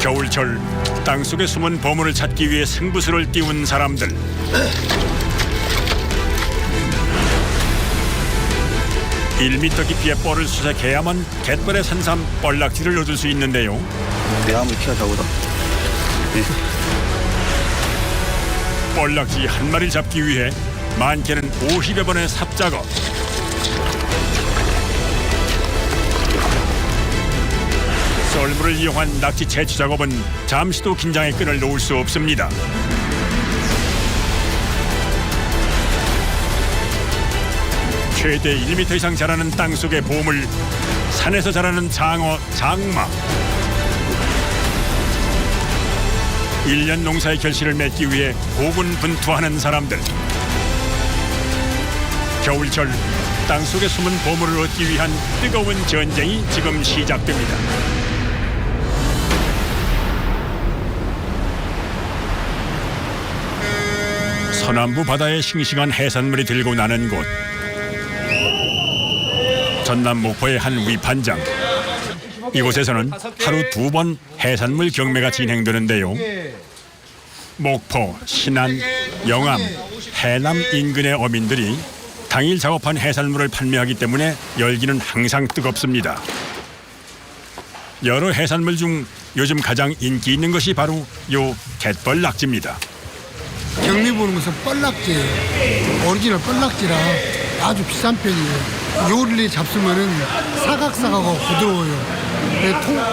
겨울철 땅속에 숨은 보물을 찾기 위해 승부수를 띄운 사람들. (1m) 깊이의 뻘을 수색해야만 갯벌의 산삼 뻘락지를 얻을 수 있는데요. 내가 한번 키워다보다. 뻘락지 한 마리를 잡기 위해 많게는 50여 번의 삽작업. 썰물을 이용한 낙지 채취 작업은 잠시도 긴장의 끈을 놓을 수 없습니다. 최대 1m 이상 자라는 땅속의 보물, 산에서 자라는 장어, 장마. 1년 농사의 결실을 맺기 위해 고군분투하는 사람들. 겨울철 땅속에 숨은 보물을 얻기 위한 뜨거운 전쟁이 지금 시작됩니다. 서남부 바다에 싱싱한 해산물이 들고 나는 곳. 전남 목포의 한 위판장. 이곳에서는 하루 2번 해산물 경매가 진행되는데요. 목포, 신안, 영암, 해남 인근의 어민들이 당일 작업한 해산물을 판매하기 때문에 열기는 항상 뜨겁습니다. 여러 해산물 중 요즘 가장 인기 있는 것이 바로 요 갯벌 낙지입니다. 경매 보는 것은 뻘락지예요. 오리지널 뻘락지라 아주 비싼 편이에요. 요리를 잡수면은 사각사각하고 부드러워요.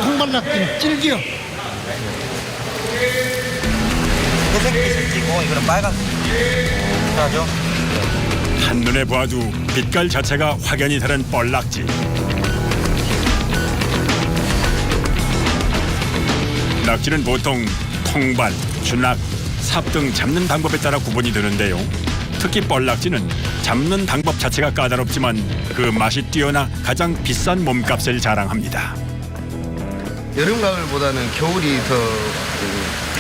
통발락지는 질겨. 회색빛을 띠고 이거는 빨간색이죠. 한눈에 보아도 빛깔 자체가 확연히 다른 뻘락지. 낙지는 보통 통발, 주낙, 삽 등 잡는 방법에 따라 구분이 되는데요. 특히 뻘락지는 잡는 방법 자체가 까다롭지만 그 맛이 뛰어나 가장 비싼 몸값을 자랑합니다. 여름 가을보다는 겨울이 더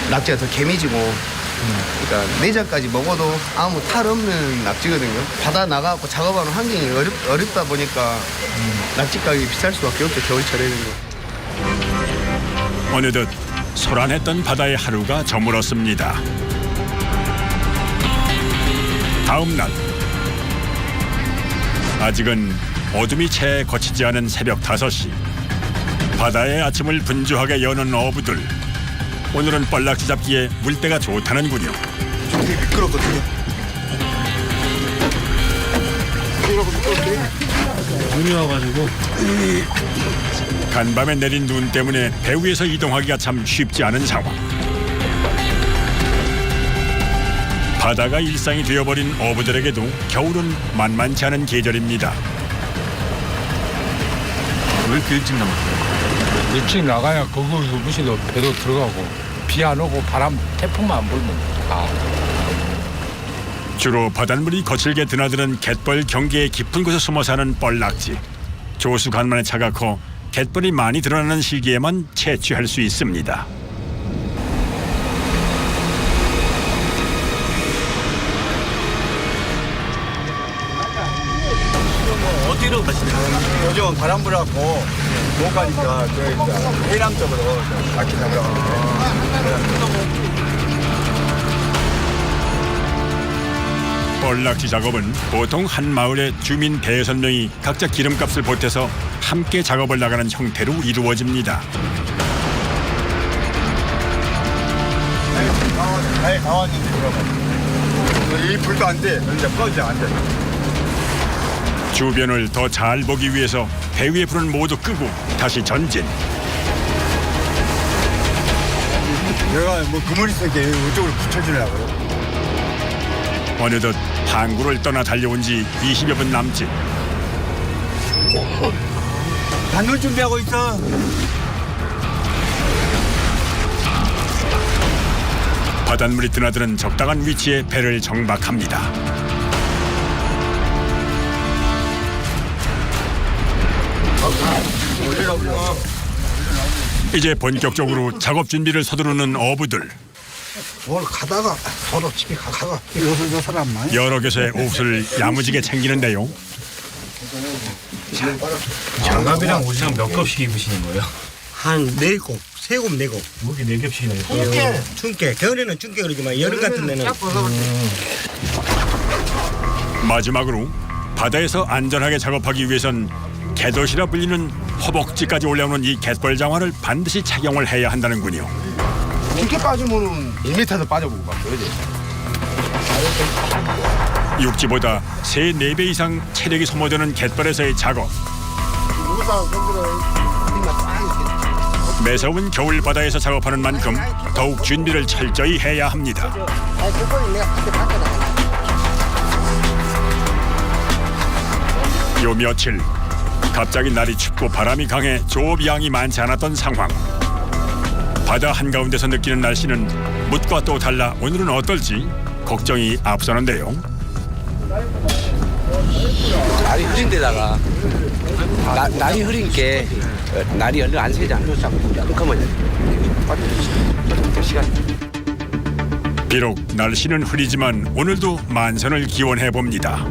낙지가 더 개미지고, 그러니까 내장까지 먹어도 아무 탈 없는 낙지거든요. 바다 나가고 작업하는 환경이 어렵다 보니까 낙지 가격이 비쌀 수밖에 없죠. 겨울철에는. 어느덧 소란했던 바다의 하루가 저물었습니다. 다음 날 아직은 어둠이 채 거치지 않은 새벽 5시. 바다의 아침을 분주하게 여는 어부들. 오늘은 뻘락지 잡기에 물때가 좋다는군요. 되게 미끄럽거든요. 눈이 와가지고. 간밤에 내린 눈 때문에 배 위에서 이동하기가 참 쉽지 않은 상황. 바다가 일상이 되어버린 어부들에게도 겨울은 만만치 않은 계절입니다. 왜 이렇게 일찍 나왔어요? 일찍 나가야 그거 무시도 배도 들어가고 비 안 오고 바람 태풍만 안 불면 가. 주로 바닷물이 거칠게 드나드는 갯벌 경계의 깊은 곳에 숨어 사는 뻘락지. 조수 간만에 차가 커 갯벌이 많이 드러나는 시기에만 채취할 수 있습니다. 어디로 가시나요? 요즘은 바람 불어갖고 못 가니까 해남 쪽으로 낙지 잡으러 가는데. 뻘락지 작업은 보통 한 마을의 주민 5~6명이 각자 기름값을 보태서 함께 작업을 나가는 형태로 이루어집니다. 가왔는데 그러면 이 불도 안 돼. 이제 꺼지지 안 돼. 주변을 더 잘 보기 위해서 배 위에 불은 모두 끄고 다시 전진. 내가 뭐 그물 있으니까 이쪽으로 붙여주려고요. 어느덧 항구를 떠나 달려온 지 20여 분 남짓. 반을 준비하고 있어. 바닷물이 드나드는 적당한 위치에 배를 정박합니다. 이제 본격적으로 작업 준비를 서두르는 어부들. 뭘 가다가 서로 집에 가다가 요술 사람만. 여러 개의 옷을 야무지게 챙기는데요. 장갑이랑 옷이랑 몇 겹씩 입으시는 거예요? 한 4곱, 세곱 네곱. 무게 4겹씩이나 있어. 춘깨. 겨울에는 춘깨 그러지만 여름 같은 데는 마지막으로 바다에서 안전하게 작업하기 위해선 개돛이라 불리는 허벅지까지 올라오는 이 갯벌 장화를 반드시 착용을 해야 한다는군요. 이렇게 빠지면은 1m도 빠져보고 막 그러지. 육지보다 3-4배 이상 체력이 소모되는 갯벌에서의 작업. 매서운 겨울 바다에서 작업하는 만큼 더욱 준비를 철저히 해야 합니다. 요 며칠 갑자기 날이 춥고 바람이 강해 조업양이 많지 않았던 상황. 바다 한가운데서 느끼는 날씨는 묻과 또 달라 오늘은 어떨지 걱정이 앞서는데요. 날이 흐린 데다가 날이 흐리니까 날이 얼른 안 새잖아. 그러면 비록 날씨는 흐리지만 오늘도 만선을 기원해 봅니다.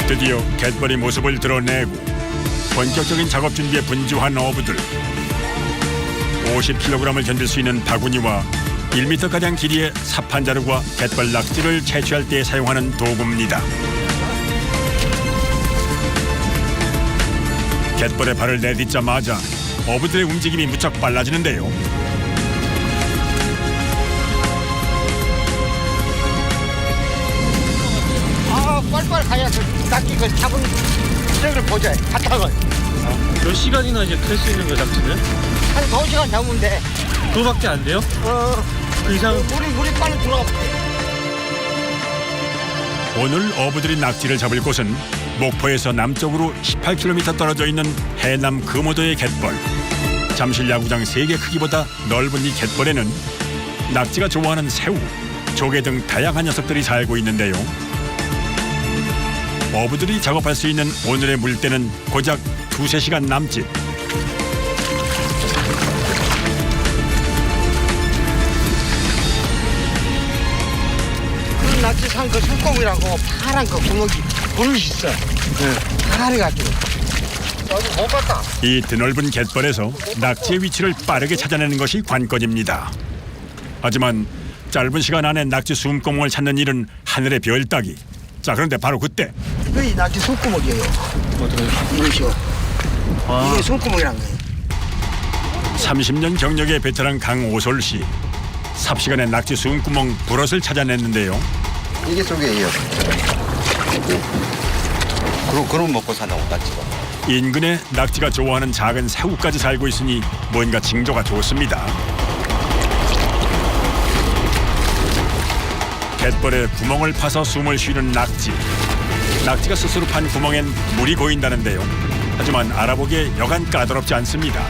드디어 갯벌이 모습을 드러내고 본격적인 작업 준비에 분주한 어부들. 50kg을 견딜 수 있는 바구니와 1m가량 길이의 사판자루와 갯벌 낙지를 채취할 때 사용하는 도구입니다. 갯벌에 발을 내딛자마자 어부들의 움직임이 무척 빨라지는데요. 빨리빨리 가야 낙지 그 잡은 트랙을 보자. 바탕을. 몇 시간이나 이제 캘 수 있는 거 낙지는? 한 2시간 잡으면 돼. 그거밖에 안 돼요? 그 이상 물이 빨리 들어가. 오늘 어부들이 낙지를 잡을 곳은 목포에서 남쪽으로 18km 떨어져 있는 해남 금오도의 갯벌. 잠실 야구장 3개 크기보다 넓은 이 갯벌에는 낙지가 좋아하는 새우, 조개 등 다양한 녀석들이 살고 있는데요. 어부들이 작업할 수 있는 오늘의 물때는 고작 2-3시간 남짓. 그 낙지 산그 손꼽이라고 파란 그 구멍이 물이 있어. 파래가지고. 못 봤다. 이 드넓은 갯벌에서 낙지의 위치를 빠르게 찾아내는 것이 관건입니다. 하지만 짧은 시간 안에 낙지 숨구멍을 찾는 일은 하늘의 별 따기. 자, 그런데 바로 그때 이 낙지 손구멍이에요. 이것이요. 이게 손구멍이란 거예요. 30년 경력의 베테랑 강오솔 씨. 삽시간에 낙지 숨구멍 부럿을 찾아냈는데요. 이게 속이에요. 그럼 먹고 산다고 낙지가. 인근에 낙지가 좋아하는 작은 새우까지 살고 있으니 뭔가 징조가 좋습니다. 갯벌에 구멍을 파서 숨을 쉬는 낙지. 낙지가 스스로 판 구멍엔 물이 고인다는데요. 하지만 알아보기에 여간 까다롭지 않습니다.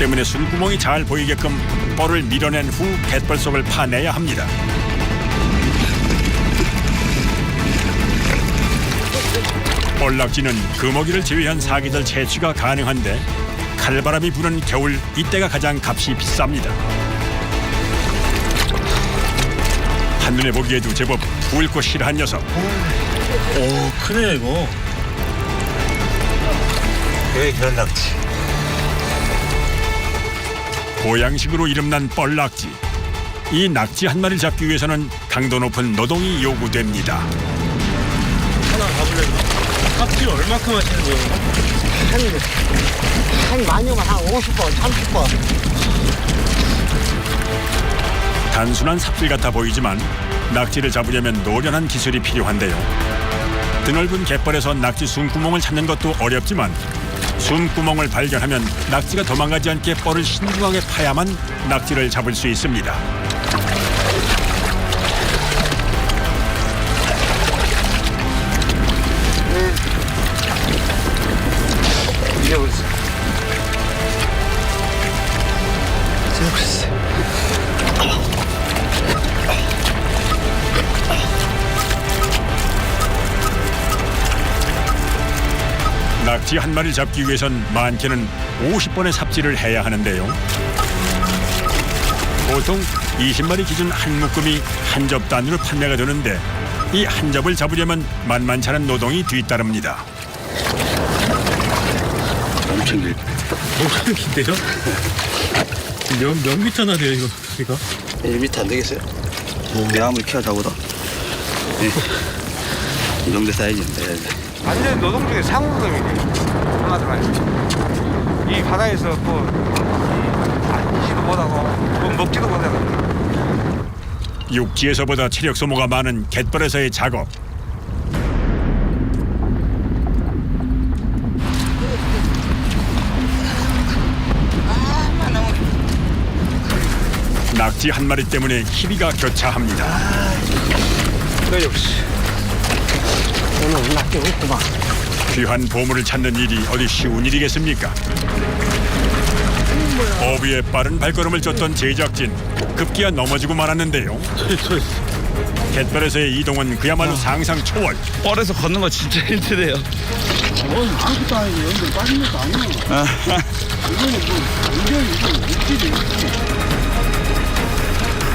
때문에 숨구멍이 잘 보이게끔 뻘을 밀어낸 후 갯벌 속을 파내야 합니다. 뻘낙지는 금어기를 제외한 사계절 채취가 가능한데 칼바람이 부는 겨울 이때가 가장 값이 비쌉니다. 한눈에 보기에도 제법 굵고 실한 녀석. 오 크네 이거. 왜 그런 낙지? 보양식으로 이름난 뻘낙지. 이 낙지 한 마리를 잡기 위해서는 강도 높은 노동이 요구됩니다. 하나 가볼래? 값이 얼마큼 하시는 거예요? 한 많이면 한 50번, 30번. 단순한 삽질 같아 보이지만 낙지를 잡으려면 노련한 기술이 필요한데요. 드넓은 갯벌에서 낙지 숨구멍을 찾는 것도 어렵지만 숨구멍을 발견하면 낙지가 도망가지 않게 뻘을 신중하게 파야만 낙지를 잡을 수 있습니다. 낙지 한 마리를 잡기 위해선 많게는 50번의 삽질을 해야 하는데요. 보통 20마리 기준 한 묶음이 한 접 단위로 판매가 되는데 이 한 접을 잡으려면 만만치 않은 노동이 뒤따릅니다. 엄청 길. 엄청 긴데요? 몇 미터나 돼요 이거 크기가? 1m 안 되겠어요? 내가 아무리 키가 작아도 이 정도 사이즈인데. 완전 노동 중에 상노동이지. 한마디로 하면. 이 바다에서 앉지도 못하고 먹지도 못하고. 육지에서보다 체력 소모가 많은 갯벌에서의 작업. 낙지 한 마리 때문에 희비가 교차합니다. 오늘 낙지 없구만. 귀한 보물을 찾는 일이 어디 쉬운 일이겠습니까? 어부의 빠른 발걸음을 쫓던 제작진, 급기야 넘어지고 말았는데요. 갯벌에서의 이동은 그야말로 상상 초월. 뻘에서 걷는 거 진짜 힘드네요. 아무것도 아니고 연들 빠진 것도 아니야. 이거는 이거 육지지.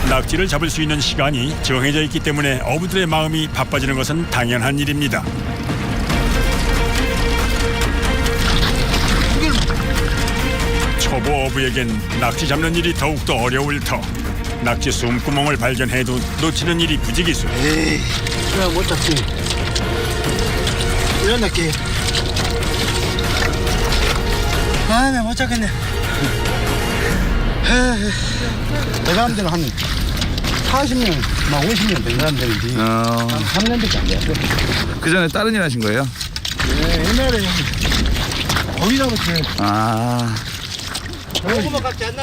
낙지를 잡을 수 있는 시간이 정해져 있기 때문에 어부들의 마음이 바빠지는 것은 당연한 일입니다. 초보 어부에겐 낙지 잡는 일이 더욱더 어려울 터. 낙지 숨구멍을 발견해도 놓치는 일이 부지기수. 에이, 그래 못 잡지. 이런 느낌. 아, 내가 못 잡겠네. 그 사람들은 한 40년, 막 50년 된 사람들이지. 한 3년밖에 안 돼요. 그 전에 다른 일 하신 거예요? 네, 옛날에 거기 잡았지. 아,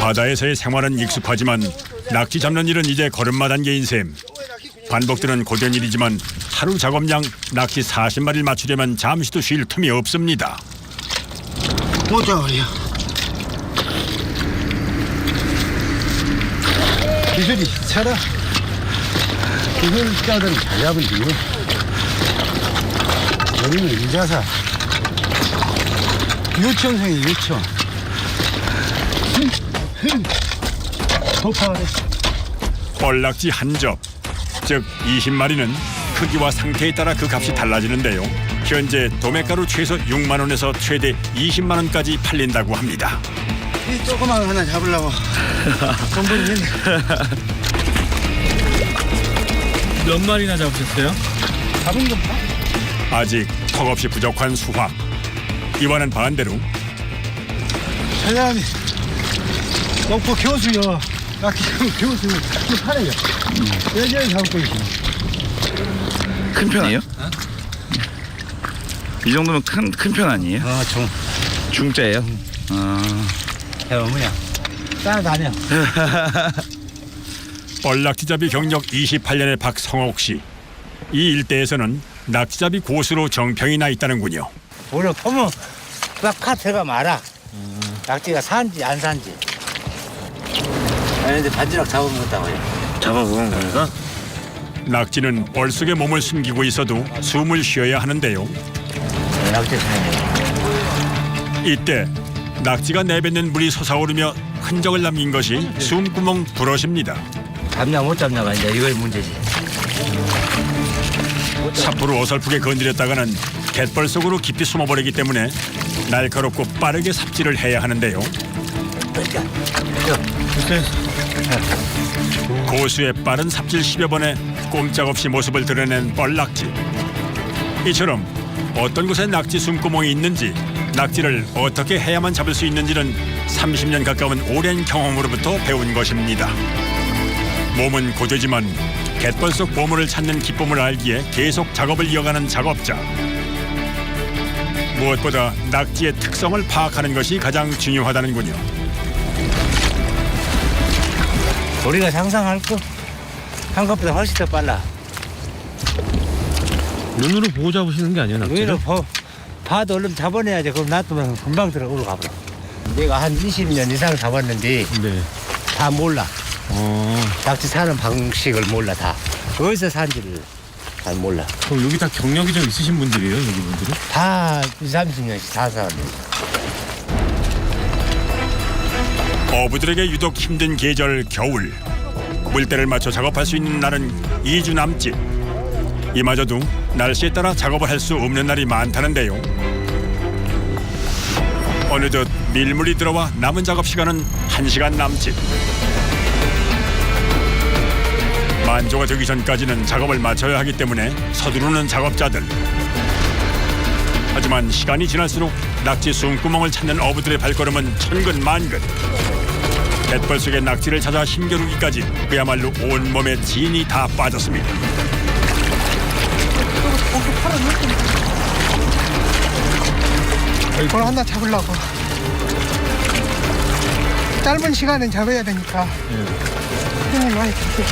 바다에서의 생활은 익숙하지만 낙지 잡는 일은 이제 걸음마 단계인 셈. 반복되는 고된 일이지만 하루 작업량 낙지 40마리를 맞추려면 잠시도 쉴 틈이 없습니다. 못 잡아요. 기술이 차라. 기술자들은 잘 잡은지. 우리는 일자사. 유치원생이 유치원. 도파하네. 뻘낙지 한 접, 즉 20마리는 크기와 상태에 따라 그 값이 달라지는데요. 현재 도매가로 최소 6만 원에서 최대 20만 원까지 팔린다고 합니다. 이 조그만 거 하나 잡으려고 돈 벌리네. 몇 마리나 잡으셨어요? 잡은 거 봐. 아직 턱없이 부족한 수확. 이와는 반대로 사장님, 목포 교수요. 낙지 교수 팔아요. 여전히 잡고 있어. 큰 편이에요? 이 정도면 큰 편 아니에요? 중짜예요? 뭐야? 따라다녀. 뻘낙지잡이 경력 28년의 박성옥 씨. 이 일대에서는 낙지잡이 고수로 정평이 나 있다는군요. 오늘 보면 막 카트가 많아. 낙지가 산지 안 산지. 아니 근데 바지락 잡아먹었다고요. 잡아먹은 거니까? 낙지는 뻘 속에 몸을 숨기고 있어도 숨을 쉬어야 하는데요. 낙지 사네. 이때 낙지가 내뱉는 물이 솟아오르며 흔적을 남긴 것이 숨구멍 브러쉬입니다. 잡냐 못 잡냐가 이제 이거의 문제지. 삽으로 어설프게 건드렸다가는 갯벌 속으로 깊이 숨어버리기 때문에 날카롭고 빠르게 삽질을 해야 하는데요. 고수의 빠른 삽질 10여 번에 꼼짝없이 모습을 드러낸 뻘낙지. 이처럼 어떤 곳에 낙지 숨구멍이 있는지, 낙지를 어떻게 해야만 잡을 수 있는지는 30년 가까운 오랜 경험으로부터 배운 것입니다. 몸은 고되지만 갯벌 속 보물을 찾는 기쁨을 알기에 계속 작업을 이어가는 작업자. 무엇보다 낙지의 특성을 파악하는 것이 가장 중요하다는군요. 우리가 상상할 한 것보다 훨씬 더 빨라. 눈으로 보고 잡으시는 게 아니에요, 낙지를? 우리는 봐도 얼른 잡아내야지. 그럼 놔두면 금방 들어오러 가버려. 내가 한 20년 이상 잡았는데 네. 다 몰라. 낙지 사는 방식을 몰라 다. 어디서 산지를 잘 몰라. 그럼 여기 다 경력이 좀 있으신 분들이에요, 여기 분들은? 다 20, 30년씩 다 사는. 어부들에게 유독 힘든 계절 겨울. 물때를 맞춰 작업할 수 있는 날은 2주 남짓. 이마저도 날씨에 따라 작업을 할 수 없는 날이 많다는데요. 어느덧 밀물이 들어와 남은 작업 시간은 1시간 남짓. 만조가 되기 전까지는 작업을 마쳐야 하기 때문에 서두르는 작업자들. 하지만 시간이 지날수록 낙지 숨구멍을 찾는 어부들의 발걸음은 천근만근. 갯벌 속의 낙지를 찾아 힘겨루기까지 그야말로 온몸에 진이 다 빠졌습니다. 이걸 하나 잡으려고. 짧은 시간은 잡아야 되니까. 힘이 많이 들고.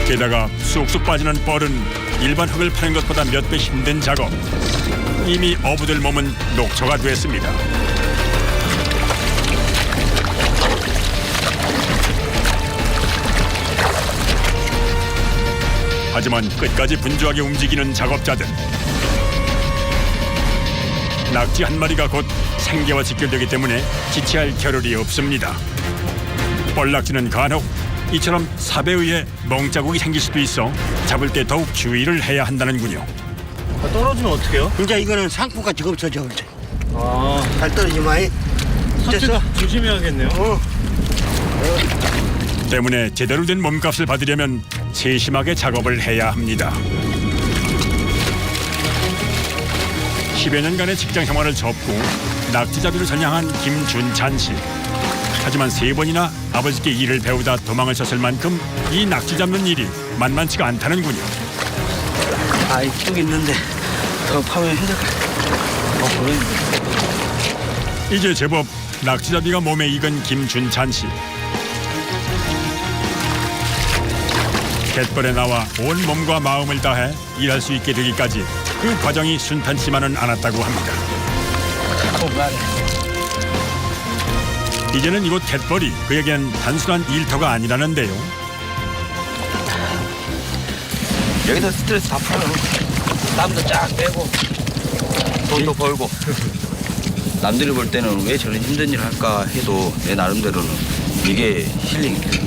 게다가 쑥쑥 빠지는 뻘은 일반 흙을 파는 것보다 몇 배 힘든 작업. 이미 어부들 몸은 녹초가 됐습니다. 하지만 끝까지 분주하게 움직이는 작업자들. 낙지 한 마리가 곧 생계와 직결되기 때문에 지체할 겨를이 없습니다. 뻘낙지는 간혹 이처럼 삽에 의해 멍자국이 생길 수도 있어 잡을 때 더욱 주의를 해야 한다는군요. 떨어지면 어떡해요? 이제 이거는 상품같이 없어져. 이제. 아, 잘 떨어지면 됐어. 조심해야겠네요. 때문에 제대로 된 몸값을 받으려면 세심하게 작업을 해야 합니다. 10여 년간의 직장 생활을 접고 낙지잡이로 전향한 김준찬 씨. 하지만 3번이나 아버지께 일을 배우다 도망을 쳤을 만큼 이 낙지 잡는 일이 만만치가 않다는군요. 아이 쭉 있는데 더 파면 힘들 것 같아. 그래. 이제 제법 낙지잡이가 몸에 익은 김준찬 씨. 갯벌에 나와 온 몸과 마음을 다해 일할 수 있게 되기까지 그 과정이 순탄치만은 않았다고 합니다. 이제는 이곳 갯벌이 그에겐 단순한 일터가 아니라는데요. 여기서 스트레스 다 풀어요. 땀도 쫙 빼고 돈도 벌고. 남들이 볼 때는 왜 저런 힘든 일을 할까 해도 내 나름대로는 이게 힐링이에요.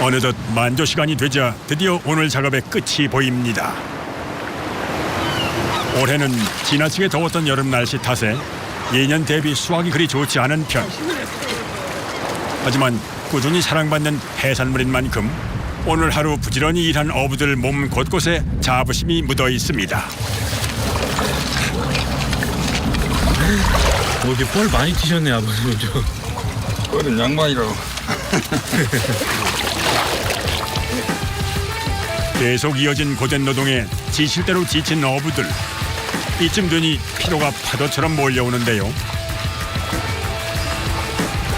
어느덧 만조 시간이 되자 드디어 오늘 작업의 끝이 보입니다. 올해는 지나치게 더웠던 여름 날씨 탓에 예년 대비 수확이 그리 좋지 않은 편. 하지만 꾸준히 사랑받는 해산물인 만큼 오늘 하루 부지런히 일한 어부들 몸 곳곳에 자부심이 묻어 있습니다. 이렇게 뻘 많이 튀셨네, 아버님. 뻘은 양반이라고. 계속 이어진 고된 노동에 지칠 대로 지친 어부들. 이쯤 되니 피로가 파도처럼 몰려오는데요.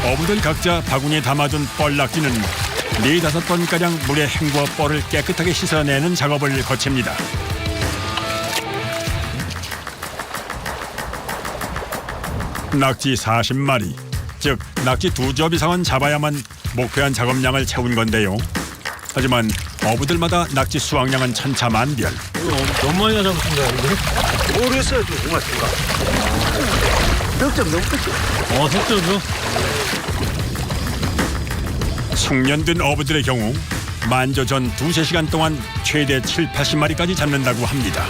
어부들 각자 바구니에 담아둔 뻘낙지는 4-5번가량 물에 헹구어 뻘을 깨끗하게 씻어내는 작업을 거칩니다. 낙지 40마리, 즉 낙지 2접 이상은 잡아야만 목표한 작업량을 채운 건데요. 하지만 어부들마다 낙지 수확량은 천차만별. 너무 많이 잡으신다, 이거? 모르겠어요. 좀 고맙습니다. 득점 넘겠죠. 석점이요? 숙련된 어부들의 경우 만조 전 2-3시간 동안 최대 7-80마리까지 잡는다고 합니다.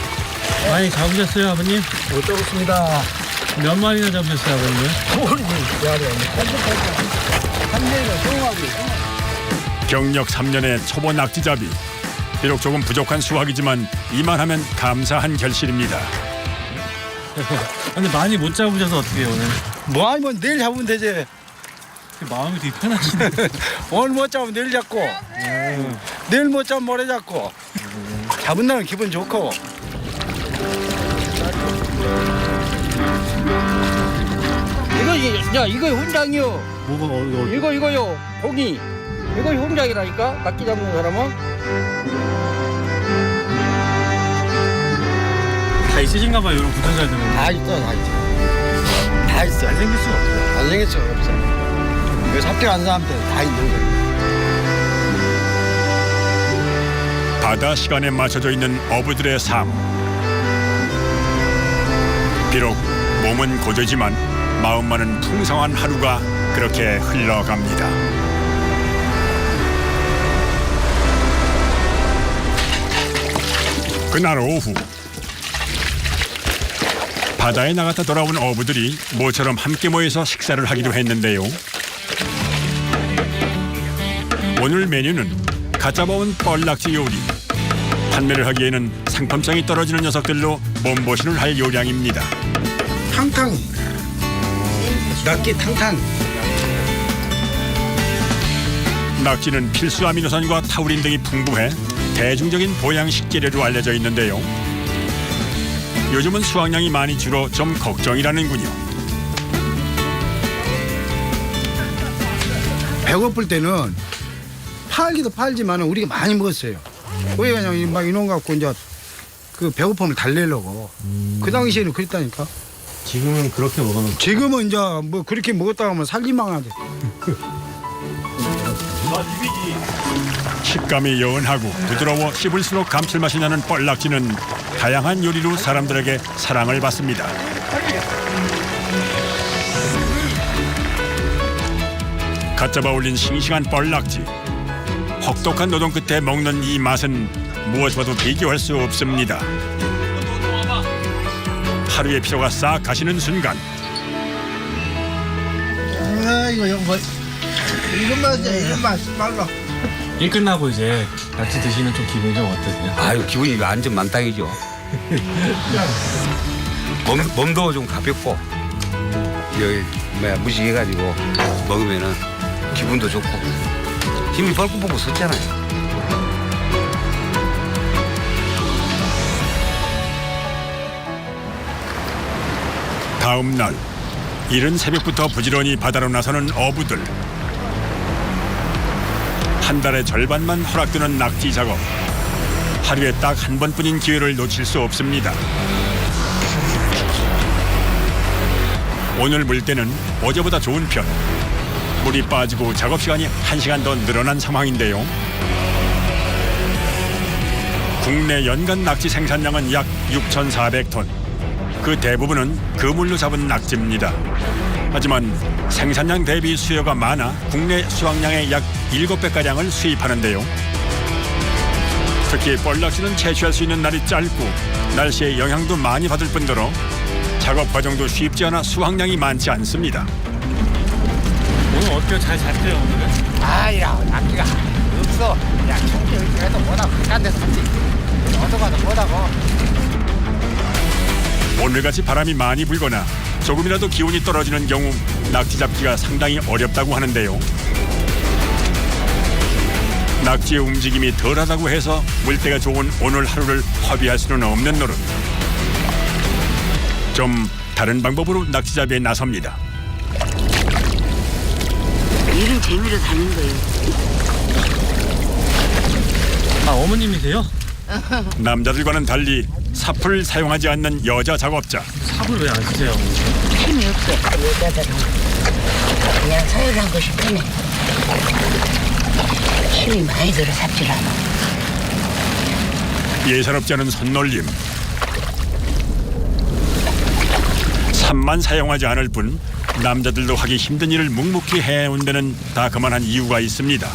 많이 잡으셨어요, 아버님? 못 잡았습니다. 몇 마리나 잡으셨어요, 아버님? 경력 3년의 초보 낙지잡이. 비록 조금 부족한 수확이지만 이만하면 감사한 결실입니다. 근데 많이 못 잡으셔서 어떻게 해요, 오늘? 뭐 아니면 내일 잡으면 되지. 마음이 되게 편하시네. 오늘 못 잡으면 내일 잡고. 내일 못 잡으면 모레 잡고. 잡은 날은 기분 좋고. 이거 훈장이요. 뭐가, 이거요. 고기. 이거 훈장이라니까. 낙지 잡는 사람은. 다 있으신가 봐요, 이런 부전자들은. 다 있어. 다 있어. 안 생길 수가 없어요. 안 생길 수가 없어. 이거 잡기 안 사람한테 다 있는 거예요. 바다 시간에 맞춰져 있는 어부들의 삶. 비록 몸은 고되지만 마음만은 풍성한 하루가 그렇게 흘러갑니다. 그날 오후 바다에 나갔다 돌아온 어부들이 모처럼 함께 모여서 식사를 하기로 했는데요. 오늘 메뉴는 갓 잡아온 뻘낙지 요리. 판매를 하기에는 상품성이 떨어지는 녀석들로 몸보신을 할 요량입니다. 탕탕. 낙지 탕탕. 낙지는 필수 아미노산과 타우린 등이 풍부해 대중적인 보양식 재료로 알려져 있는데요. 요즘은 수확량이 많이 줄어 좀 걱정이라는군요. 배고플 때는 팔기도 팔지만 우리가 많이 먹었어요. 왜 그냥 막 이놈 갖고 이제 그 배고픔을 달래려고. 그 당시에는 그랬다니까. 지금은 그렇게 먹어놓고 지금은 이제 뭐 그렇게 먹었다 하면 살기망하대. 식감이 여운하고 부드러워 씹을수록 감칠맛이 나는 뻘낙지는 다양한 요리로 사람들에게 사랑을 받습니다. 갓 잡아 올린 싱싱한 뻘낙지. 혹독한 노동 끝에 먹는 이 맛은 무엇과도 비교할 수 없습니다. 하루의 피로가 싹 가시는 순간 이거 뭐 이런 맛 말라. 일 끝나고 이제 낙지 드시는 좀 기분이 좀 어떠세요? 아유 기분이 완전 만땅이죠. 몸도 좀 가볍고 여기 무식해가지고 먹으면은 기분도 좋고 힘이 벌컥벌컥 섰잖아요. 다음 날 이른 새벽부터 부지런히 바다로 나서는 어부들. 한 달의 절반만 허락되는 낙지 작업. 하루에 딱 한 번뿐인 기회를 놓칠 수 없습니다. 오늘 물때는 어제보다 좋은 편. 물이 빠지고 작업 시간이 1시간 더 늘어난 상황인데요. 국내 연간 낙지 생산량은 약 6,400톤. 그 대부분은 그물로 잡은 낙지입니다. 하지만 생산량 대비 수요가 많아 국내 수확량의 약 7배가량을 수입하는데요. 특히 뻘낙지는 채취할 수 있는 날이 짧고 날씨의 영향도 많이 받을 뿐더러 작업 과정도 쉽지 않아 수확량이 많지 않습니다. 오늘 어때요? 잘 잤대요 오늘은? 아야 낙지가 없어. 야 청주 그래도 뭐다 가까운 데서 갔지. 어디 가도 뭐다고. 오늘같이 바람이 많이 불거나 조금이라도 기온이 떨어지는 경우 낙지 잡기가 상당히 어렵다고 하는데요. 낙지의 움직임이 덜하다고 해서 물때가 좋은 오늘 하루를 허비할 수는 없는 노릇. 좀 다른 방법으로 낙지잡이에 나섭니다. 일은 재미로 다닌 거예요. 아 어머님이세요? 남자들과는 달리 삽을 사용하지 않는 여자 작업자. 삽을 왜 안 쓰세요? 힘이 없어. 여자들은 그냥 서열한 것이 편해. 힘이 많이 들어 삽질 않아. 예사롭지 않은 손놀림. 삽만 사용하지 않을 뿐 남자들도 하기 힘든 일을 묵묵히 해온 데는 다 그만한 이유가 있습니다.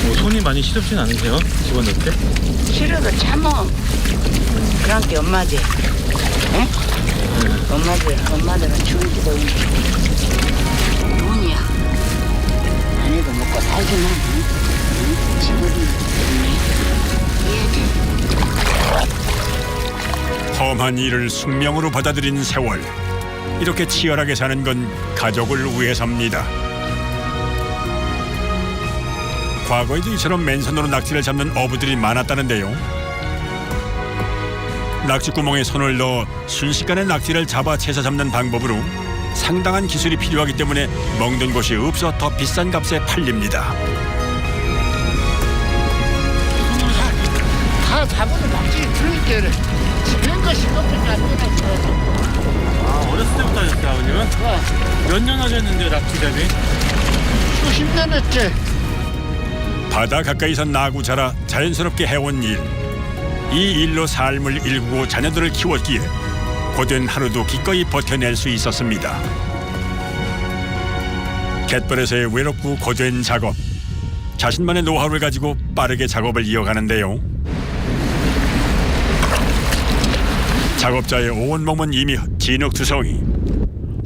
뭐 손이 많이 시렵진 않으세요? 집어넣을 때? 싫어도 참어. 그런 게 엄마지. 응? 엄마들은 죽을지도 돈이야. 안 해도 먹고 살기만 해. 응? 집어넣는 해야지. 험한 일을 숙명으로 받아들인 세월. 이렇게 치열하게 사는 건 가족을 위해서입니다. 과거에도 이처럼 맨손으로 낙지를 잡는 어부들이 많았다는데요. 낙지구멍에 손을 넣어 순식간에 낙지를 잡아 채서 잡는 방법으로 상당한 기술이 필요하기 때문에 먹는 곳이 없어 더 비싼 값에 팔립니다. 다 잡으면 낙지 들릴게. 그런 것이 껍데기 안 되나. 아 어렸을 때부터 하셨어요 아버님은? 몇 년 하셨는데요 낙지잡이? 수십 년 했지. 바다 가까이서 나고 자라 자연스럽게 해온 일. 이 일로 삶을 일구고 자녀들을 키웠기에 고된 하루도 기꺼이 버텨낼 수 있었습니다. 갯벌에서의 외롭고 고된 작업. 자신만의 노하우를 가지고 빠르게 작업을 이어가는데요. 작업자의 온몸은 이미 진흙투성이.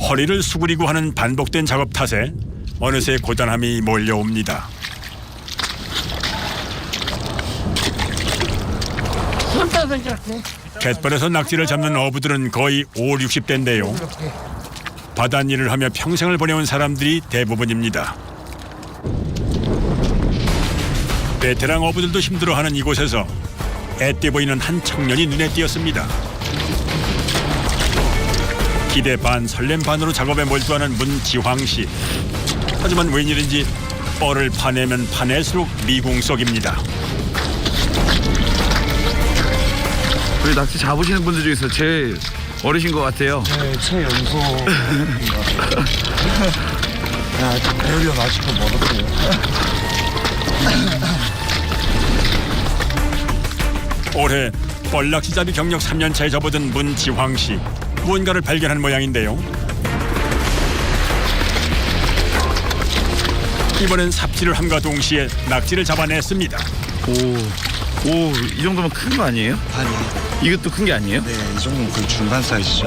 허리를 수그리고 하는 반복된 작업 탓에 어느새 고단함이 몰려옵니다. 갯벌에서 낙지를 잡는 어부들은 거의 50, 60대인데요. 바닷일을 하며 평생을 보내온 사람들이 대부분입니다. 베테랑 어부들도 힘들어하는 이곳에서 애띠 보이는 한 청년이 눈에 띄었습니다. 기대 반 설렘 반으로 작업에 몰두하는 문지황 씨. 하지만 웬일인지 뻘을 파내면 파낼수록 미궁석입니다. 우리 낙지 잡으시는 분들 중에서 제일 어리신 것 같아요. 네, 최연소. 야, 배우려면 아직도 멀었어요. 올해 뻘낚시잡이 경력 3년차에 접어든 문지황 씨. 무언가를 발견한 모양인데요. 이번엔 삽질을 함과 동시에 낙지를 잡아냈습니다. 오, 이 정도면 큰 거 아니에요? 아니요. 이것도 큰 게 아니에요? 네, 이 정도면 거의 중간 사이즈죠.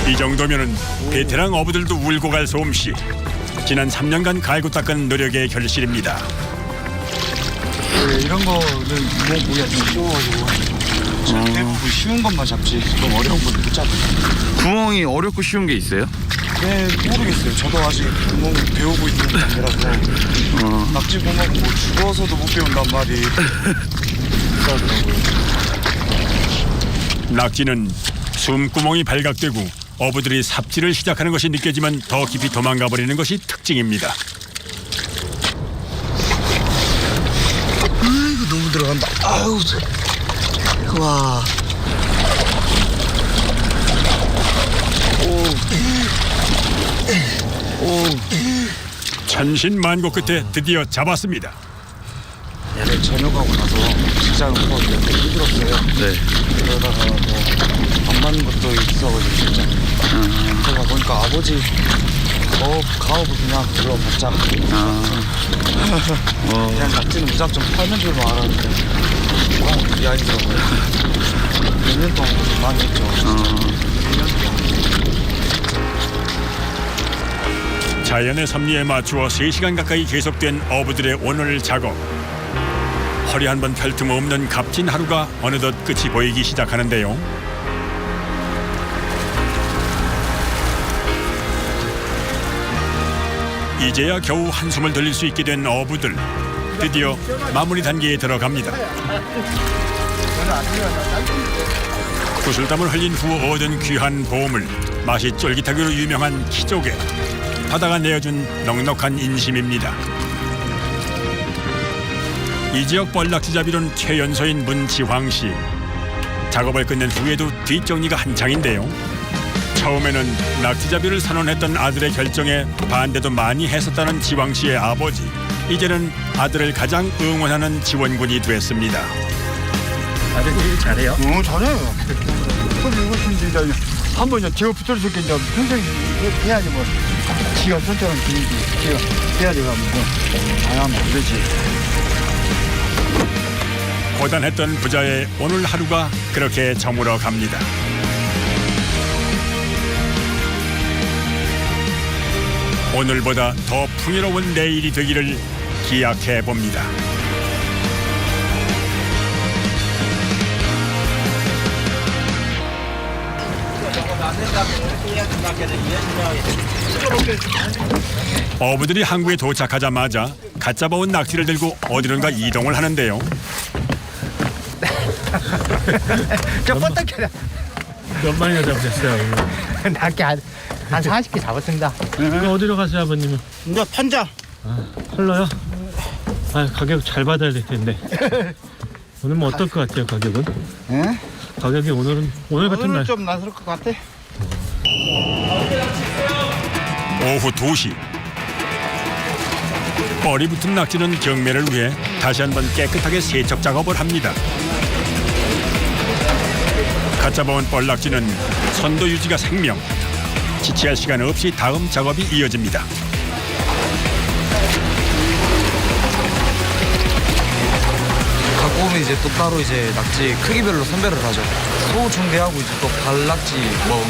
이 정도면은 베테랑 어부들도 울고 갈 솜씨. 지난 3년간 갈고 닦은 노력의 결실입니다. 네, 이런 거는 무기가 좀 쉬워가지고 대부분 쉬운 것만 잡지 좀 어려운 것도 못 잡아요. 구멍이 어렵고 쉬운 게 있어요? 네, 모르겠어요. 저도 아직 구멍 배우고 있는 단계라서 낙지 구멍 뭐 죽어서도 못 배운단 말이 있더라고요. 낙지는 숨구멍이 발각되고 어부들이 삽질을 시작하는 것이 느껴지면 더 깊이 도망가 버리는 것이 특징입니다. 아이고 너무 들어간다. 아우, 와. 천신만고 끝에 드디어 잡았습니다. 얘를 저녁하고 나서 직장을 구하기 너무 힘들었어요. 네. 그러다가 뭐 안 맞는 것도 있어가지고 진짜. 그러다 보니까 아버지 가업을 그냥 들어봤자. 그냥 낙지는 무작정 팔면 줄만 알았는데 이 아이더라고요. 몇 년 동안 고생 많이 했죠. 자연의 섭리에 맞추어 3시간 가까이 계속된 어부들의 오늘 작업. 허리 한 번 펼 틈 없는 값진 하루가 어느덧 끝이 보이기 시작하는데요. 이제야 겨우 한숨을 돌릴 수 있게 된 어부들. 드디어 마무리 단계에 들어갑니다. 구슬땀을 흘린 후 얻은 귀한 보물, 맛이 쫄깃하기로 유명한 키조개. 바다가 내어준 넉넉한 인심입니다. 이 지역 뻘낚시잡이론 최연소인 문지황 씨. 작업을 끝낸 후에도 뒷정리가 한창인데요. 처음에는 낙지잡이를 선언했던 아들의 결정에 반대도 많이 했었다는 지황 씨의 아버지. 이제는 아들을 가장 응원하는 지원군이 됐습니다. 아들이 일 잘해요? 잘해요. 그럼 이거 진짜 한번 제가 붙들었을 때 이제 평생 해야지 뭐. 지가 선택한 분위기, 지가 해야지 뭐. 안 하면 안 되지. 고단했던 부자의 오늘 하루가 그렇게 저물어 갑니다. 오늘보다 더 풍요로운 내일이 되기를 기약해 봅니다. 어부들이 항구에 도착하자마자 갓 잡아온 낙지를 들고 어디론가 이동을 하는데요. 저 뻗떡해라. 몇 마리나 잡으셨어요? 낙지 한 40개 잡았습니다. 이거 어디로 가세요, 아버님은? 이제 판자. 헐러요? 가격 잘 받아야 될 텐데. 오늘 뭐 어떨 것 같아요, 가격은? 예? 가격이 오늘 같은 날. 좀 나설 것 같아. 오후 2시. 뻘이 붙은 낙지는 경매를 위해 다시 한번 깨끗하게 세척 작업을 합니다. 갓 잡아온 뻘낙지는 선도 유지가 생명. 지체할 시간 없이 다음 작업이 이어집니다. 이제 또 따로 이제 낙지 크기별로 선별을 하죠. 소 중대하고 이제 또 발낙지 뭐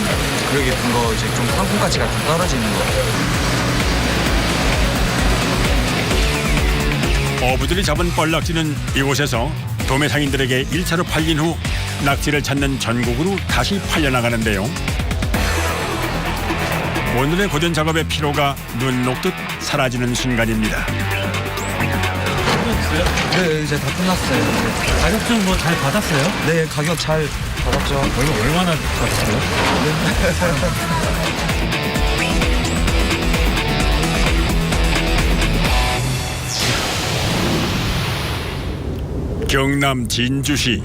그러게 된 거 이제 좀 상품 가치가 좀 떨어지는 거. 어부들이 잡은 뻘낙지는 이곳에서 도매 상인들에게 1차로 팔린 후 낙지를 찾는 전국으로 다시 팔려나가는데요. 오늘의 고된 작업의 피로가 눈 녹듯 사라지는 순간입니다. 네, 이제 다 끝났어요. 가격 좀 뭐 잘 받았어요? 네, 가격 잘 받았죠. 얼마나 받았어요? 경남 진주시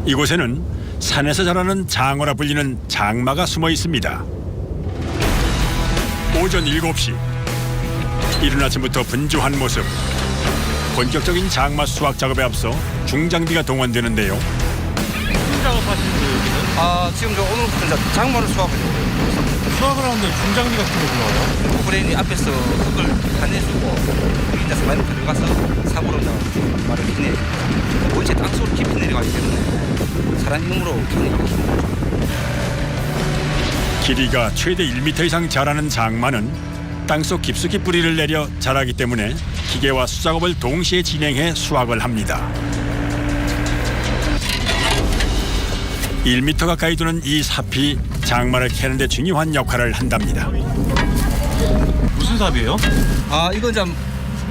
이곳에는 산에서 자라는 장어라 불리는 장마가 숨어 있습니다. 오전 7시 이른 아침부터 분주한 모습. 본격적인 장마 수확 작업에 앞서 중장비가 동원되는데요. 무슨 작업하시는 거예요, 여기는? 아, 지금 저 오늘부터 이제 장마를 수확하려고 수확을 하는데 중장비 같은 거 들어와요? 브레인이 앞에서 흙을 가내주고 이제 사람이 들어가서 사고로 말을 키내. 원체 땅속으로 깊이 내려가기 때문에 사람 힘으로 키내기 힘들죠. 길이가 최대 1m 이상 자라는 장마는 땅속 깊숙이 뿌리를 내려 자라기 때문에 기계와 수작업을 동시에 진행해 수확을 합니다. 1m 가까이 두는 이 삽이 장마를 캐는 데 중요한 역할을 한답니다. 무슨 삽이에요? 아, 이건 좀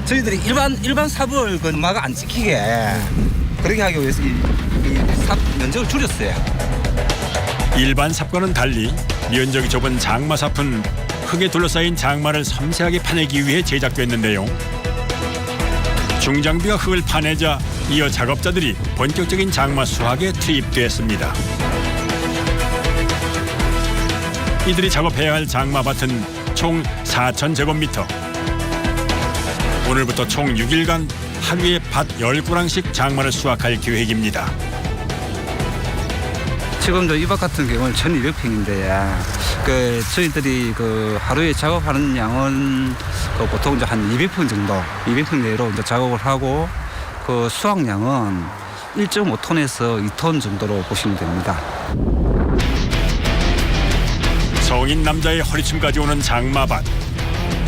저희들이 일반 삽을 그 마가 안 찍히게 그렇게 하기 위해서 이 삽 면적을 줄였어요. 일반 삽과는 달리 면적이 좁은 장마 삽은 흙에 둘러싸인 장마를 섬세하게 파내기 위해 제작됐는데요. 중장비가 흙을 파내자 이어 작업자들이 본격적인 장마 수확에 투입됐습니다. 이들이 작업해야 할 장마밭은 총 4,000제곱미터. 오늘부터 총 6일간 하루에 밭 10고랑씩 장마를 수확할 계획입니다. 지금도 이 밭 같은 경우는 1,200평인데 그 저희들이 그 하루에 작업하는 양은 그 보통 이제 한 200평 정도, 200평 내로 이제 작업을 하고 그 수확량은 1.5톤에서 2톤 정도로 보시면 됩니다. 성인 남자의 허리춤까지 오는 장마밭.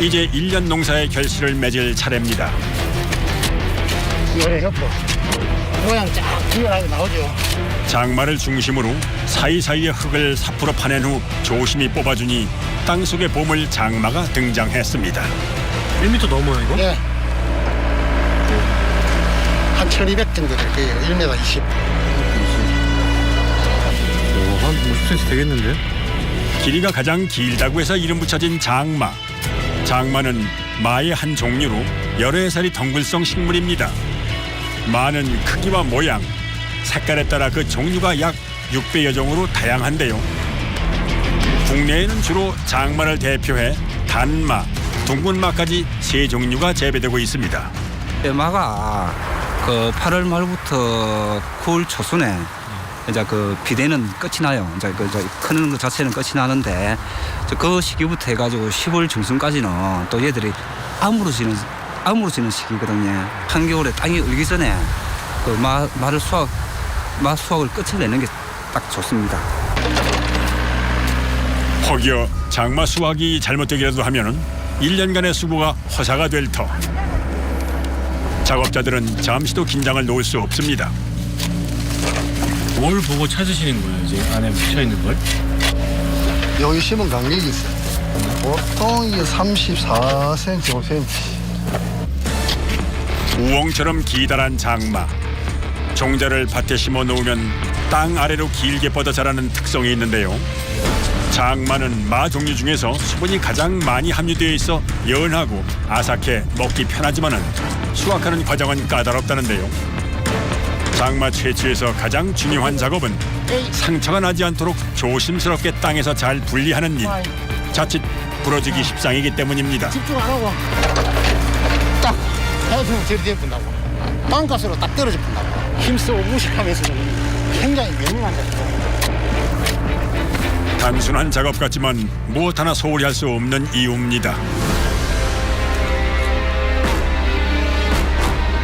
이제 1년 농사의 결실을 맺을 차례입니다. 요래 옆으로 모양 쫙 튀어나오게 나오죠. 장마를 중심으로 사이사이의 흙을 삽으로 파낸 후 조심히 뽑아주니 땅속의 보물 장마가 등장했습니다. 1m 넘어요, 이거? 예. 한 1,200 정도 될 거예요. 1m 20. 한 50cm 되겠는데? 길이가 가장 길다고 해서 이름 붙여진 장마. 장마는 마의 한 종류로 여러 해살이 덩굴성 식물입니다. 마는 크기와 모양, 색깔에 따라 그 종류가 약 600여 종으로 다양한데요. 국내에는 주로 장마를 대표해 단마, 둥근마까지 3종류가 재배되고 있습니다. 마가 그 8월 말부터 9월 초순에 이제 그 비대는 끝이 나요. 이제 그 크는 것 자체는 끝이 나는데 그 시기부터 해가지고 10월 중순까지는 또 얘들이 아무러지는 시기거든요. 한겨울에 땅이 얼기 전에 그 마 수확을 끝을 내는 게 딱 좋습니다. 혹여 장마 수확이 잘못되기라도 하면 1년간의 수고가 허사가 될 터. 작업자들은 잠시도 긴장을 놓을 수 없습니다. 뭘 보고 찾으시는 거예요, 이제 안에 묻혀있는 걸? 여기 심은 간격이 있어요. 보통 이게 34cm, 5cm. 우엉처럼 기다란 장마. 종자를 밭에 심어 놓으면 땅 아래로 길게 뻗어 자라는 특성이 있는데요. 장마는 마 종류 중에서 수분이 가장 많이 함유되어 있어 연하고 아삭해 먹기 편하지만은 수확하는 과정은 까다롭다는데요. 장마 채취에서 가장 중요한 작업은 상처가 나지 않도록 조심스럽게 땅에서 잘 분리하는 일. 자칫 부러지기 십상이기 때문입니다. 집중 안 하고 딱 해수면 저리 된다고. 땅가스로 딱 떨어져 본다고. 힘쓰고 무식하면서도 굉장히 명령한다. 단순한 작업 같지만 무엇 하나 소홀히 할 수 없는 이유입니다.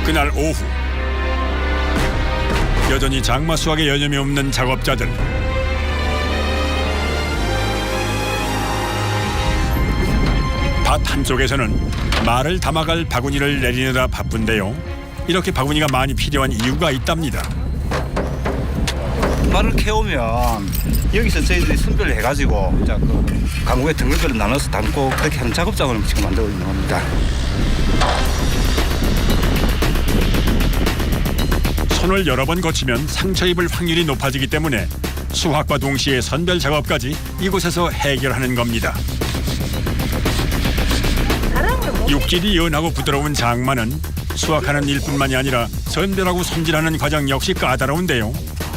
그날 오후 여전히 장마 수확에 여념이 없는 작업자들. 밭 한쪽에서는 말을 담아갈 바구니를 내리느라 바쁜데요. 이렇게 바구니가 많이 필요한 이유가 있답니다. 말을 캐오면 여기서 저희들이 선별을 해가지고 이제 그 강구에 덩글덩글 나눠서 담고 그렇게 하는 작업장을 지금 만들고 있는 겁니다. 손을 여러 번 거치면 상처 입을 확률이 높아지기 때문에 수확과 동시에 선별 작업까지 이곳에서 해결하는 겁니다. 육질이 연하고 부드러운 장마는 수확하는 일뿐만이 아니라 선별하고 손질하는 과정 역시 까다로운데요.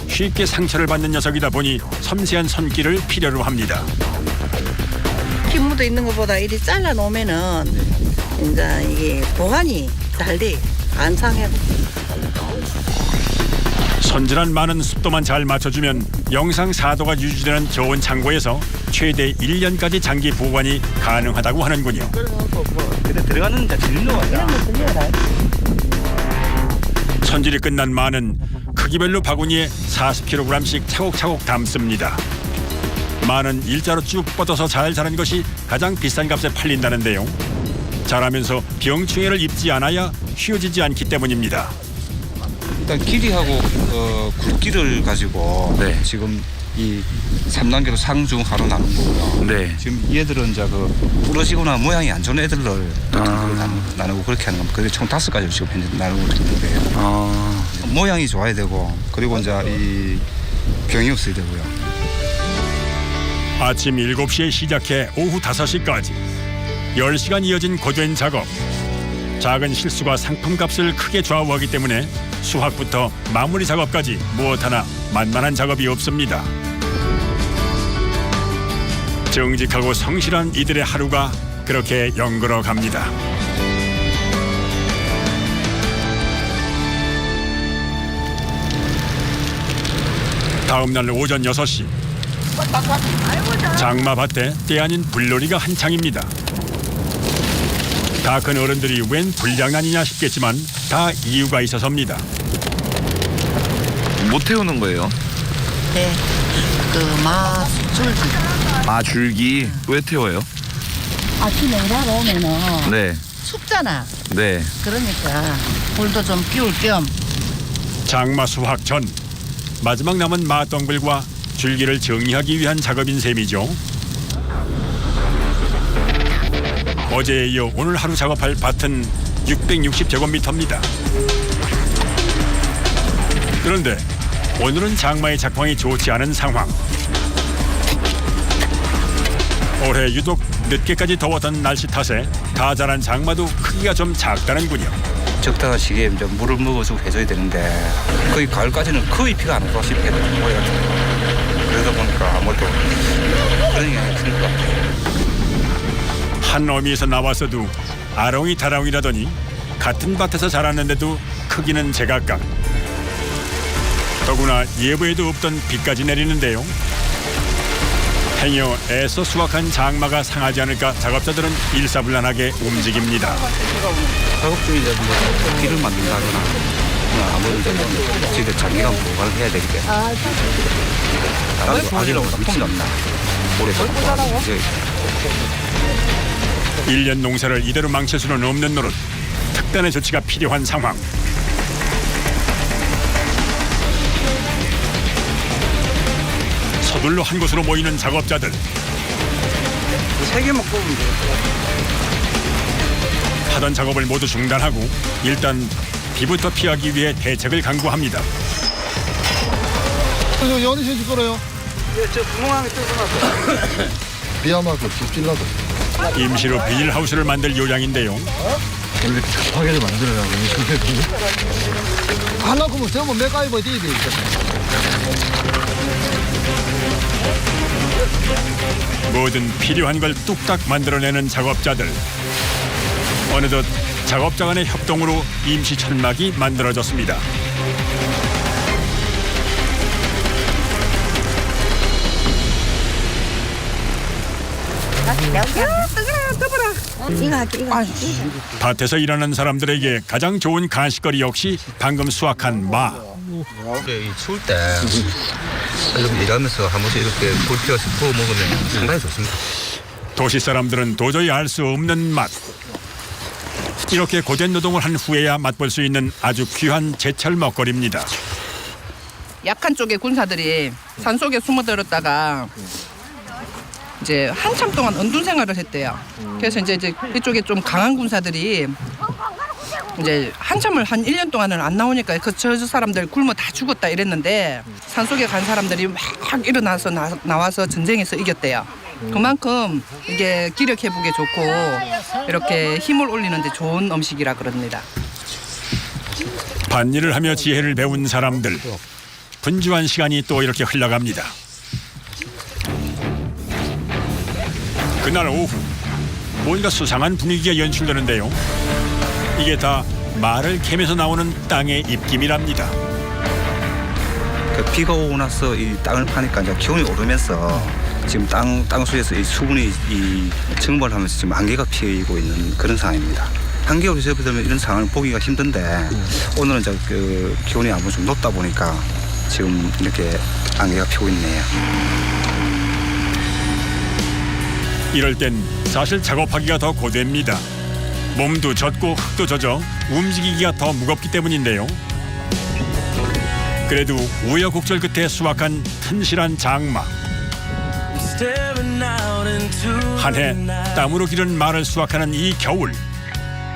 쉽게 상처를 받는 녀석이다 보니 섬세한 손길을 필요로 합니다. 피 묻어 있는 것보다 이리 잘라 놓으면은 이제 이게 보관이 잘 돼. 안 상해. 손질한 많은 습도만 잘 맞춰주면 영상 4도가 유지되는 좋은 창고에서 최대 1년까지 장기 보관이 가능하다고 하는군요. 근데 들어가는 이제 진로가 손질이 끝난 마는 크기별로 바구니에 40kg씩 차곡차곡 담습니다. 마는 일자로 쭉 뻗어서 잘 자란 것이 가장 비싼 값에 팔린다는데요. 자라면서 병충해를 입지 않아야 휘어지지 않기 때문입니다. 일단 길이하고 굵기를 가지고 지금 이 3단계로 상중하로 나눈 거고요. 네. 지금 얘들은 이제 그 부러지거나 모양이 안 좋은 애들을 나누고 그렇게 하는 겁니다. 그게 총 5가지로 지금 현재 나누고 있는 거예요. 모양이 좋아야 되고 그리고 이제 이 병이 없어야 되고요. 아침 7시에 시작해 오후 5시까지 10시간 이어진 고된 작업. 작은 실수가 상품값을 크게 좌우하기 때문에 수확부터 마무리 작업까지 무엇 하나 만만한 작업이 없습니다. 정직하고 성실한 이들의 하루가 그렇게 연걸어 갑니다. 다음 날 오전 6시 장마밭에 때 아닌 불놀이가 한창입니다. 다 큰 어른들이 웬 불장난이냐 싶겠지만 다 이유가 있어서입니다. 못 태우는 거예요? 네. 그마 줄기. 아, 줄기. 왜 태워요? 아침에 일하러 오면은 네. 춥잖아. 네. 그러니까 불도 좀 끼울 겸. 장마 수확 전 마지막 남은 마덩굴과 줄기를 정리하기 위한 작업인 셈이죠. 어제에 이어 오늘 하루 작업할 밭은 660제곱미터입니다. 그런데 오늘은 장마의 작황이 좋지 않은 상황. 올해 유독 늦게까지 더웠던 날씨 탓에 다 자란 장마도 크기가 좀 작다는군요. 적당한 시기에 이제 물을 먹어주고 해줘야 되는데 거의 가을까지는 거의 비가 안 오다시피 해야 되는 거예요. 그러다 보니까 아무래도 그런 영향이 클 것 같아요. 한 어미에서 나왔어도 아롱이 다롱이라더니 같은 밭에서 자랐는데도 크기는 제각각. 더구나 예보에도 없던 비까지 내리는데요. 행여 애써 수확한 장마가 상하지 않을까 작업자들은 일사불란하게 움직입니다. 작업 중에 이제 뭐 길을 만든다거나 아무래도 저희들 장기간 보관을 해야 되기 때문에 아직은 상품이 없나 올해 이제 1년 농사를 이대로 망칠 수는 없는 노릇. 특단의 조치가 필요한 상황. 서둘러 한 곳으로 모이는 작업자들. 3개만 꼽으면 돼요. 하던 작업을 모두 중단하고 일단 비부터 피하기 위해 대책을 강구합니다. 여기 어디 세줄 거래요? 예, 저 구멍 안에 뜯어놨어요. 비아마도 집질라도. 임시로 비닐하우스를 만들 요량인데요. 원래 급하게 만들어라고 하려고 하면 전부 맥가이버 돼야 되니까. 뭐든 필요한 걸 뚝딱 만들어내는 작업자들. 어느덧 작업자 간의 협동으로 임시 천막이 만들어졌습니다. 밭에서 일하는 사람들에게 가장 좋은 간식거리 역시 방금 수확한 마. 이 추울 때 이렇게 일하면서 한 번씩 이렇게 불 피워서 구워 먹으면 상당히 좋습니다. 도시 사람들은 도저히 알 수 없는 맛. 이렇게 고된 노동을 한 후에야 맛볼 수 있는 아주 귀한 제철 먹거리입니다. 약한 쪽의 군사들이 산속에 숨어들었다가 이제 한참 동안 언둔 생활을 했대요. 그래서 이제 이쪽에 좀 강한 군사들이 이제 한참을 한 1년 동안은 안 나오니까 저 사람들 굶어 다 죽었다 이랬는데 산속에 간 사람들이 막 일어나서 나와서 전쟁에서 이겼대요. 그만큼 이게 기력 회복에 좋고 이렇게 힘을 올리는 데 좋은 음식이라 그럽니다. 밭일을 하며 지혜를 배운 사람들. 분주한 시간이 또 이렇게 흘러갑니다. 그날 오후 뭔가 수상한 분위기가 연출되는데요. 이게 다 말을 캐면서 나오는 땅의 입김이랍니다. 그 비가 오고 나서 이 땅을 파니까 이제 기온이 오르면서 지금 땅 속에서 이 수분이 이 증발하면서 지금 안개가 피고 있는 그런 상황입니다. 한겨울이 접어들면 이런 상황을 보기가 힘든데 오늘은 이제 그 기온이 아무래도 좀 높다 보니까 지금 이렇게 안개가 피고 있네요. 이럴 땐 사실 작업하기가 더 고됩니다. 몸도 젖고 흙도 젖어 움직이기가 더 무겁기 때문인데요. 그래도 우여곡절 끝에 수확한 튼실한 장마. 한 해 땀으로 기른 말을 수확하는 이 겨울.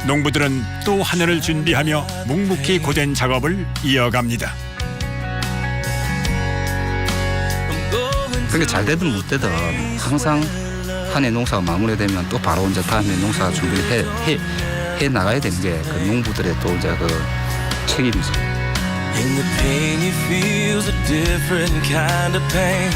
농부들은 또 한 해를 준비하며 묵묵히 고된 작업을 이어갑니다. 그러니까 잘 되든 못 되든 항상 한 해 농사가 마무리되면 또 바로 이제 다음에 농사 준비를 해 나가야 되는 게 그 농부들의 또 이제 그 책임이죠. In the pain he feels a different kind of pain.